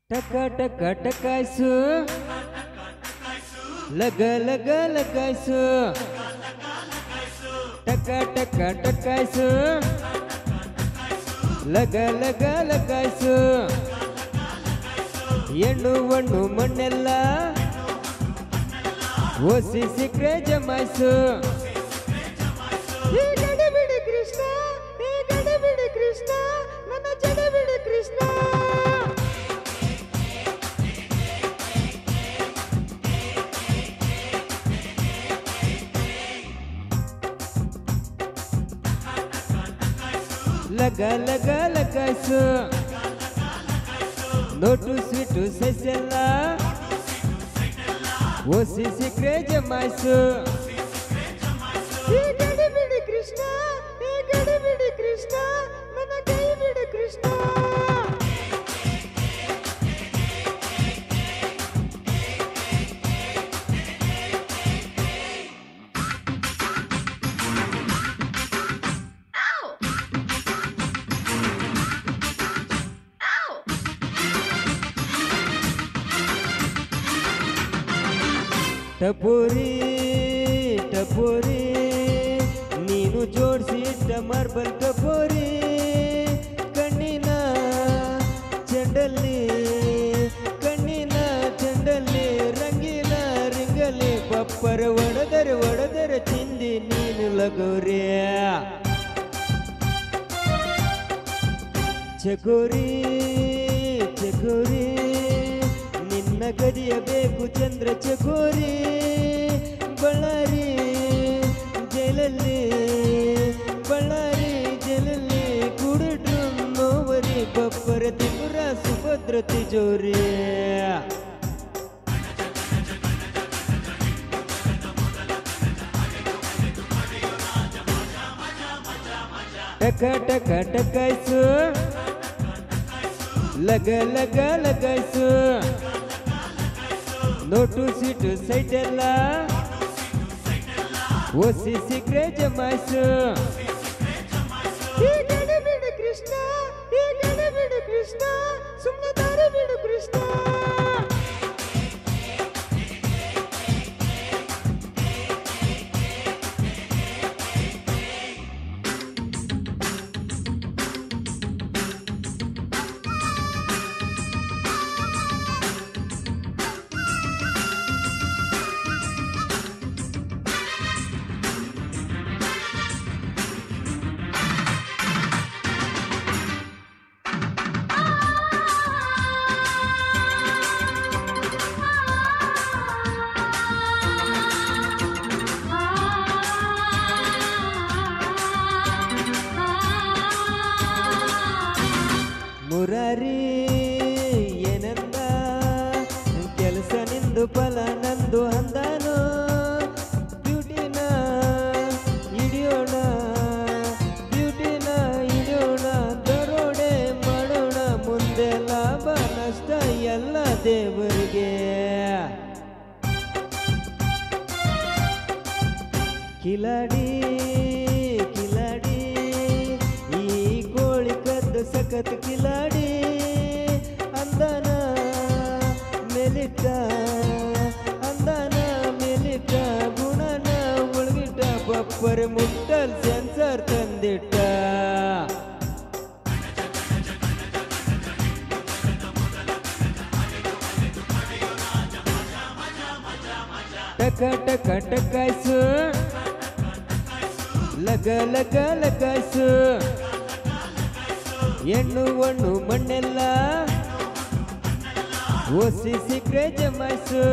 ಟಕ ಟಕ ಟಕಾಯ್ಸು ಲಗ ಲಗ ಲಗಾಯ್ಸು ಟಕ ಟಕ ಟಕಾಯ್ಸು ಲಗ ಲಗ ಲಗಾಯ್ಸು ಹೆಣ್ಣು ಮಣ್ಣು ಮಣ್ಣೆಲ್ಲ ಓಸಿ ಸಿಕ್ರೆ ಜಮಾಯ್ಸು ಗಡಬಿಡಿ ಕೃಷ್ಣ ಗಡಬಿಡಿ ಕೃಷ್ಣ ನನ್ನ ಜಡಬಿಡಿ ಕೃಷ್ಣ ಲಗ ಲಗ ಲಗಾಯ್ಸು ನೋಟು ಸ್ವೀಟು ಸೆಸೆಲ್ಲ ಓಸಿ ಸಿಕ್ರೆ ಜಮಾಯ್ಸು ಗಡಬಿಡಿ ಕೃಷ್ಣ ಗಡಬಿಡಿ ಕೃಷ್ಣ ನನ್ನ ಕೈ ಬಿಡು ಕೃಷ್ಣ ಟಪೋರಿ ಟಪೋರಿ ನೀನು ಜೋಡಿಸಿ ಇಟ್ಟ ಮಾರ್ಬಲ್ ಟಪೋರಿ ಕಣ್ಣಿನ ಚೆಂಡಲ್ಲಿ ರಂಗಿನ ರಿಂಗಲಿ ಪಪ್ಪರ ಒಡೆದರೆ ಚಿಂದಿ ನೀನು ಲಗೋರಿ ಚಕೋರಿ ಚಕೋರಿ ನಿನ್ನ ಗದಿಯಬೇಕು ಚಂದ್ರ ಚಕೋರಿ ಬಳ್ಳಾರಿ ಜೈಲಲ್ಲಿ ಕುಡಿಡ್ರು ನೋವರಿ ಬಪ್ಪರ ತಿಗುರ ಸುಭದ್ರ ತಿಜೋರಿ ಟಕ ಟಕ ಟಕಾಯ್ಸು ಲಗ ಲಗ ಲಗಾಯ್ಸು ನೋಟು ಸೀಟು ಸೈಟೆಲ್ಲ ಓಸಿ ಸಿಕ್ರೆ ಜಮಾಯ್ಸು ಗಡಬಿಡಿ ಕೃಷ್ಣ ಗಡಬಿಡಿ ಕೃಷ್ಣ ಸುಮ್ಮನೆ ದಾರಿ ಬಿಡು ಕೃಷ್ಣ ಮುರಾರಿ ಏನಂದ ಕೆಲಸ ನಿಂದು ಫಲ ನಂದು ಅಂದಾನು ಬ್ಯೂಟಿನ ಹಿಡಿಯೋಣ ದರೋಡೆ ಮಾಡೋಣ ಮುಂದೆ ಲಾಭ ನಷ್ಟ ಎಲ್ಲ ದೇವರಿಗೆ ಕಿಲಾಡಿ ಈ ಕೋಳಿ ಕದ್ದು ಸಖತ್ ಕಿಲಾಡಿ ಅಂದನ ಮೇಲಿಟ್ಟ ಗುಣನ ಉಳ್ಗಿಟ್ಟ ಬಪ್ಪರ್ ಮುಟ್ಟಲ್ ಸೆನ್ಸರ್ ತಂದಿಟ್ಟ ಟಕ ಟಕ ಟಕಾಯ್ಸು ಲಗ ಲಗ ಲಗಾಯ್ಸು ಹೆಣ್ಣು ಮಣ್ಣು ಮಣ್ಣೆಲ್ಲ ಓಸಿ ಸಿಕ್ರೆ ಜಮಾಯ್ಸು